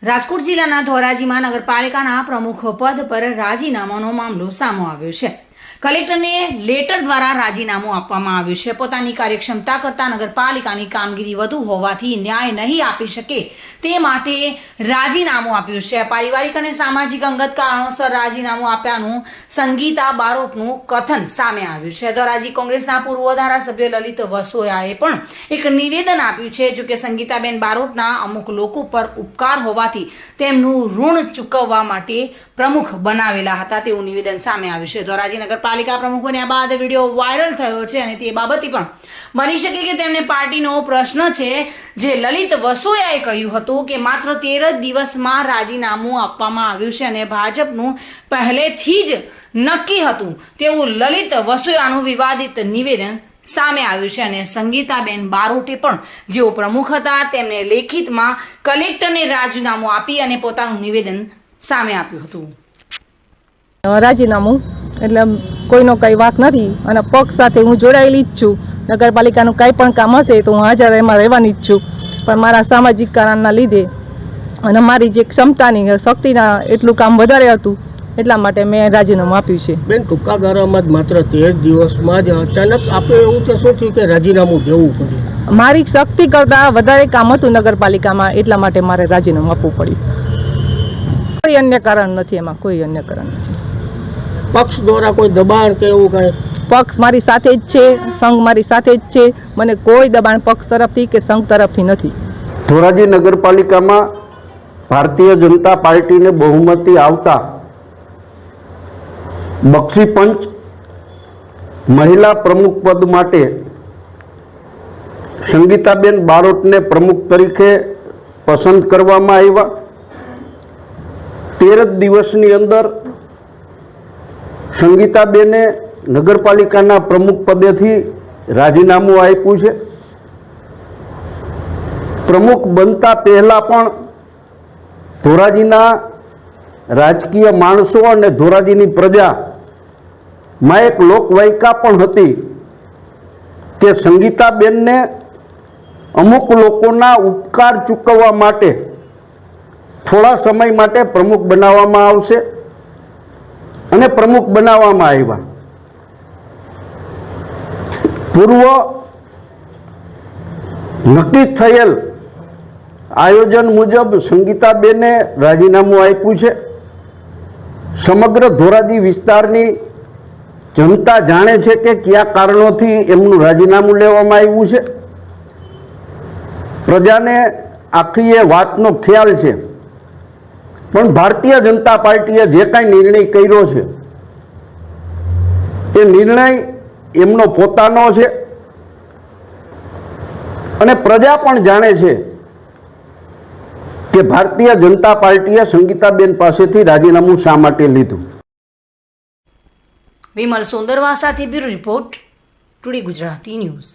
રાજકોટ જિલ્લાના ધોરાજીમાં નગરપાલિકાના પ્રમુખ પદ પર રાજીનામાનો મામલો સામે આવ્યો છે। કલેક્ટરને લેટર દ્વારા રાજીનામું આપવામાં આવ્યું છે। પોતાની કાર્યક્ષમતા કરતાં નગરપાલિકાની કામગીરી વધુ હોવાથી ન્યાય નહીં આપી શકે તે માટે રાજીનામું આપ્યું છે। પારિવારિક અને સામાજિક અંગત કારણોસર રાજીનામું આપ્યાનું સંગીતા બારોટનું કથન સામે આવ્યું છે। ધોરાજી કોંગ્રેસના પૂર્વ ધારાસભ્ય લલિત વસોયાએ પણ એક નિવેદન આપ્યું છે। જો કે સંગીતાબેન બારોટના અમુક લોકો પર ઉપકાર હોવાથી તેમનું ઋણ ચૂકવવા માટે પ્રમુખ બનાવેલા હતા તેવું નિવેદન સામે આવ્યું છે। ધોરાજી નગરપાલિકા પ્રમુખ બન્યા બાદ વિડીયો વાયરલ થયો છે અને તે બાબતે પણ બની શકે કે તેમને પાર્ટીનો પ્રશ્ન છે। જે લલિત વસોયાએ કહ્યું હતું કે માત્ર 13 જ દિવસમાં રાજીનામું આપવામાં આવ્યું છે અને ભાજપનું પહેલેથી જ નક્કી હતું તેવું લલિત વસોયાનું વિવાદિત નિવેદન સામે આવ્યું છે અને સંગીતાબેન બારોટે પણ જેઓ પ્રમુખ હતા તેમને લેખિતમાં કલેક્ટરને રાજીનામું આપી અને પોતાનું નિવેદન સામે આપ્યું હતું। રાજીનામું એટલે કોઈનો કંઈ વાત નથી અને પક્ષ સાથે હું જોડાયેલી જ છું। નગરપાલિકાનું કંઈ પણ કામ હશે તો હું હાજર એમાં રહેવાની જ છું, પણ મારા સામાજિક કારણના લીધે અને મારી જે ક્ષમતાની શક્તિના એટલું કામ વધારે હતું એટલા માટે મેં રાજીનામું આપ્યું છે। બેન, ટૂંકા ગાળામાં જ માત્ર 13 દિવસમાં જ અચાનક આપણે એવું તો શું થયું કે રાજીનામું દેવું પડ્યું? મારી શક્તિ કરતાં વધારે કામ હતું નગરપાલિકામાં એટલા માટે મારે રાજીનામું આપવું પડ્યું। કોઈ અન્ય કારણ નથી, એમાં કોઈ અન્ય કારણ નથી। પક્ષ દ્વારા કોઈ દબાણ કે એવું કાંઈ? પક્ષ મારી સાથે જ છે, સંઘ મારી સાથે જ છે, મને કોઈ દબાણ પક્ષ તરફથી કે સંઘ તરફથી નથી। ધોરાજી નગરપાલિકામાં ભારતીય જનતા પાર્ટીને બહુમતી આવતા બક્ષી પંચ મહિલા પ્રમુખ પદ માટે સંગીતાબેન બારોટને પ્રમુખ તરીકે પસંદ કરવામાં આવ્યા। 13 દિવસની અંદર સંગીતાબેને નગરપાલિકાના પ્રમુખ પદેથી રાજીનામું આપ્યું છે। પ્રમુખ બનતા પહેલા પણ ધોરાજીના રાજકીય માણસો અને ધોરાજીની પ્રજામાં એક લોકવાયકા પણ હતી કે સંગીતાબેનને અમુક લોકોના ઉપકાર ચૂકવવા માટે થોડા સમય માટે પ્રમુખ બનાવવામાં આવશે અને પ્રમુખ બનાવવામાં આવ્યા। પૂર્વ નક્કી થયેલ આયોજન મુજબ સંગીતાબેને રાજીનામું આપ્યું છે। સમગ્ર ધોરાજી વિસ્તારની જનતા જાણે છે કે કયા કારણોથી એમનું રાજીનામું લેવામાં આવ્યું છે। પ્રજાને આખી એ વાતનો ખ્યાલ છે, પણ ભારતીય જનતા પાર્ટીએ જે કાંઈ નિર્ણય કર્યો છે એ નિર્ણય એમનો પોતાનો છે અને પ્રજા પણ જાણે છે કે ભારતીય જનતા પાર્ટીએ સંગીતાબેન પાસેથી રાજીનામું શા માટે લીધું। વિમલ સોંદરવા સાથે bureau report, today Gujarati news.